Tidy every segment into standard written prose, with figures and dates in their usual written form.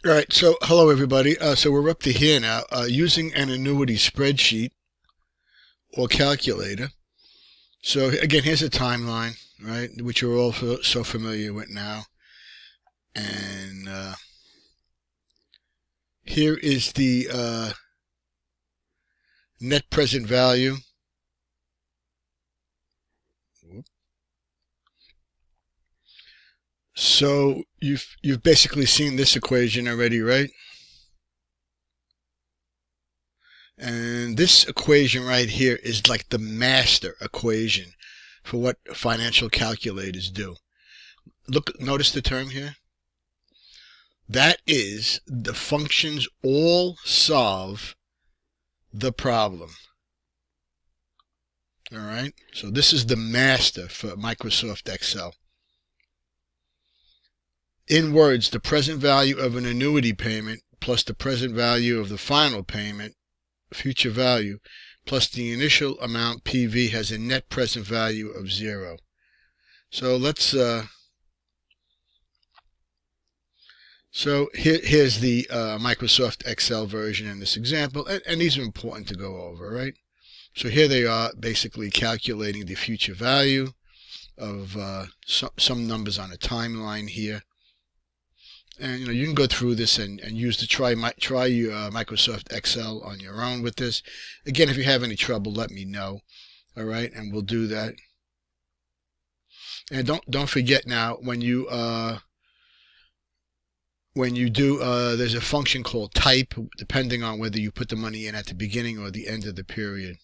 All right, so hello everybody. So we're up to here now, using an annuity spreadsheet or calculator. So again, here's a timeline, right, which you're all so familiar with now. And here is the net present value. So you've basically seen this equation already, right? And this equation right here is like the master equation for what financial calculators do. Look, notice the term here. That is, the functions all solve the problem. All right. So this is the master for Microsoft Excel. In words, the present value of an annuity payment plus the present value of the final payment, future value, plus the initial amount PV has a net present value of 0. So let's here's the Microsoft Excel version in this example, and these are important to go over, right? So here they are, basically calculating the future value of some numbers on a timeline here. And you can go through this and use the try Microsoft Excel on your own with this. Again, if you have any trouble, let me know. All right, and we'll do that. And don't forget now, when you do, there's a function called type, depending on whether you put the money in at the beginning or the end of the period.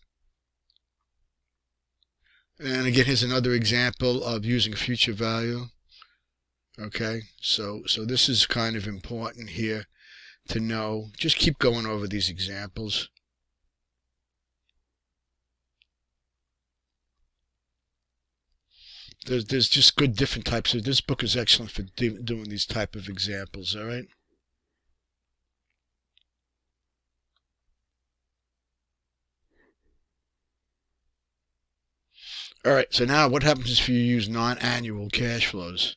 And again, here's another example of using future value. Okay, so this is kind of important here to know. Just keep going over these examples. There's just good different types of. This book is excellent for doing these type of examples. All right. All right. So now, what happens if you use non-annual cash flows?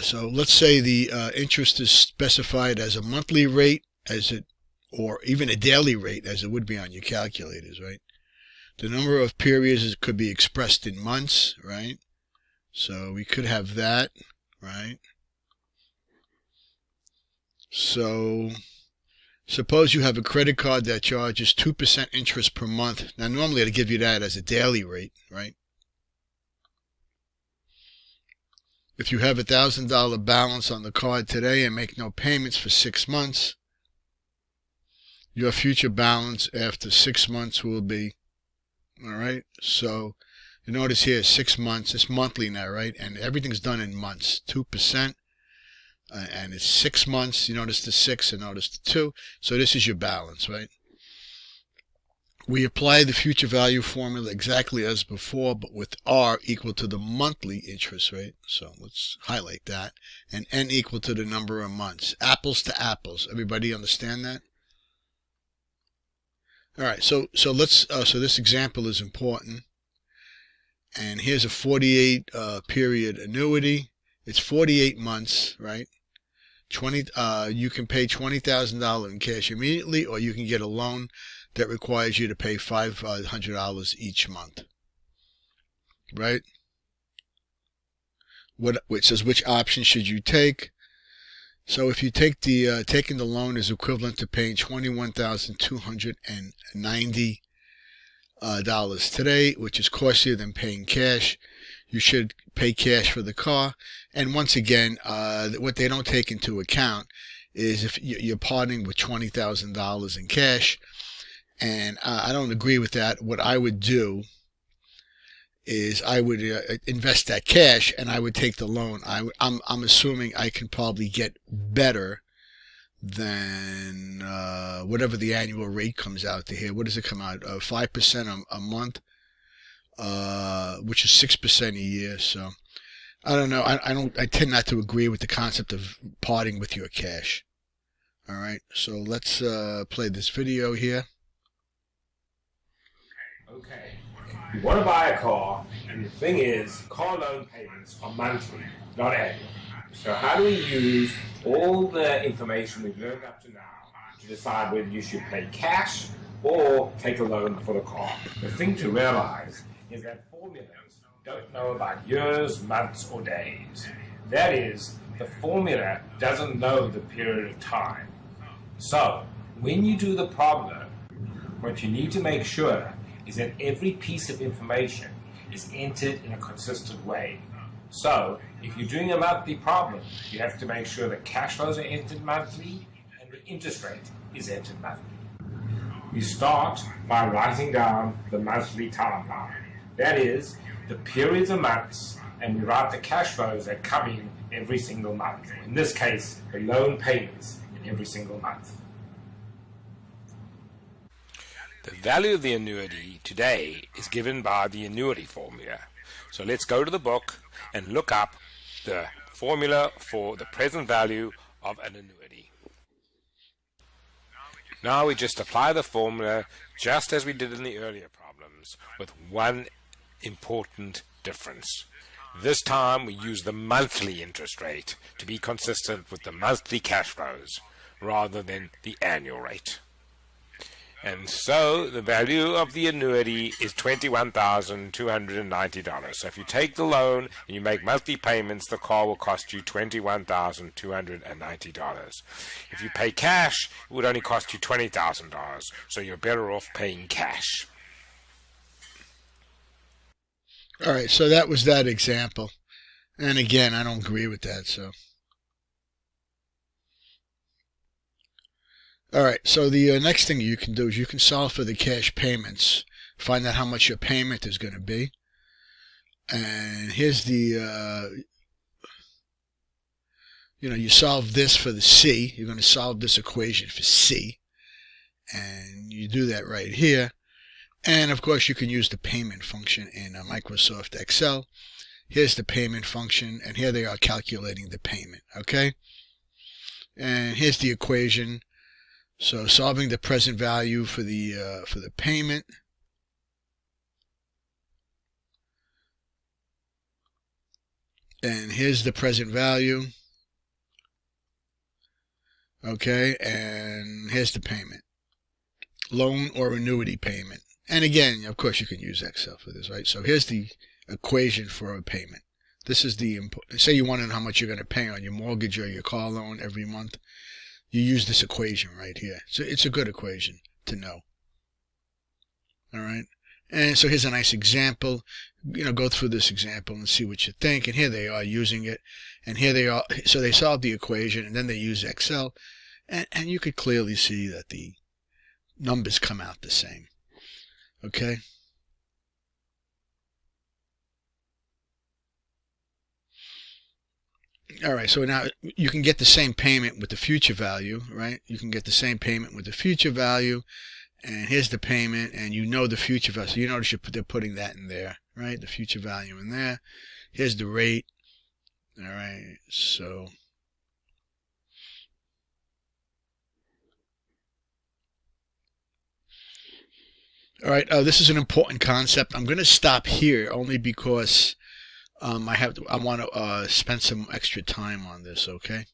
So let's say the interest is specified as a monthly rate, or even a daily rate, as it would be on your calculators, right? The number of periods could be expressed in months, right? So we could have that, right? So suppose you have a credit card that charges 2% interest per month. Now, normally I'd give you that as a daily rate, right? If you have $1,000 balance on the card today and make no payments for 6 months, your future balance after 6 months will be, all right? So you notice here 6 months, it's monthly now, right? And everything's done in months, 2%. And it's 6 months. You notice the 6 and notice the 2. So this is your balance, right? We apply the future value formula exactly as before, but with R equal to the monthly interest rate. So let's highlight that. And N equal to the number of months. Apples to apples. Everybody understand that? All right. So let's. So this example is important. And here's a 48 period annuity. It's 48 months, right? You can pay $20,000 in cash immediately, or you can get a loan that requires you to pay $500 each month, right? It says which option should you take? So if you take taking the loan is equivalent to paying $21,290 today, which is costlier than paying cash. You should pay cash for the car. And once again, what they don't take into account is if you're parting with $20,000 in cash. And I don't agree with that. What I would do is I would invest that cash and I would take the loan. I'm assuming I can probably get better than whatever the annual rate comes out to here. What does it come out? 5% a month, which is 6% a year. So I don't know. I tend not to agree with the concept of parting with your cash. All right. So let's play this video here. Okay. You want to buy a car, and the thing is, car loan payments are monthly, not annual. So how do we use all the information we've learned up to now to decide whether you should pay cash or take a loan for the car? The thing to realize is that formulas don't know about years, months, or days. That is, the formula doesn't know the period of time. So, when you do the problem, what you need to make sure is that every piece of information is entered in a consistent way. So, if you're doing a monthly problem, you have to make sure that cash flows are entered monthly and the interest rate is entered monthly. You start by writing down the monthly timeline. That is, the periods of months, and we write the cash flows that come in every single month. In this case, the loan payments in every single month. The value of the annuity today is given by the annuity formula. So let's go to the book and look up the formula for the present value of an annuity. Now we just apply the formula just as we did in the earlier problems, with one important difference. This time we use the monthly interest rate to be consistent with the monthly cash flows rather than the annual rate. And so the value of the annuity is $21,290. So if you take the loan and you make monthly payments, the car will cost you $21,290. If you pay cash, it would only cost you $20,000. So you're better off paying cash. All right, so that was that example. And again, I don't agree with that, so. All right, so the next thing you can do is you can solve for the cash payments. Find out how much your payment is going to be. And here's the, you solve this for the C. You're going to solve this equation for C. And you do that right here. And of course, you can use the payment function in Microsoft Excel. Here's the payment function, and here they are calculating the payment, okay? And here's the equation. So solving the present value for the payment. And here's the present value. Okay, and here's the payment. Loan or annuity payment. And again, of course, you can use Excel for this, right? So here's the equation for a payment. This is the, say you want to know how much you're going to pay on your mortgage or your car loan every month. You use this equation right here. So it's a good equation to know. All right. And so here's a nice example. Go through this example and see what you think. And here they are using it. And here they are. So they solved the equation and then they use Excel. And you could clearly see that the numbers come out the same. Okay. All right, so now you can get the same payment with the future value, right? You can get the same payment with the future value, and here's the payment, and the future value. So you notice they're putting that in there, right? The future value in there. Here's the rate. All right, so all right, this is an important concept. I'm going to stop here only because I want to spend some extra time on this, okay?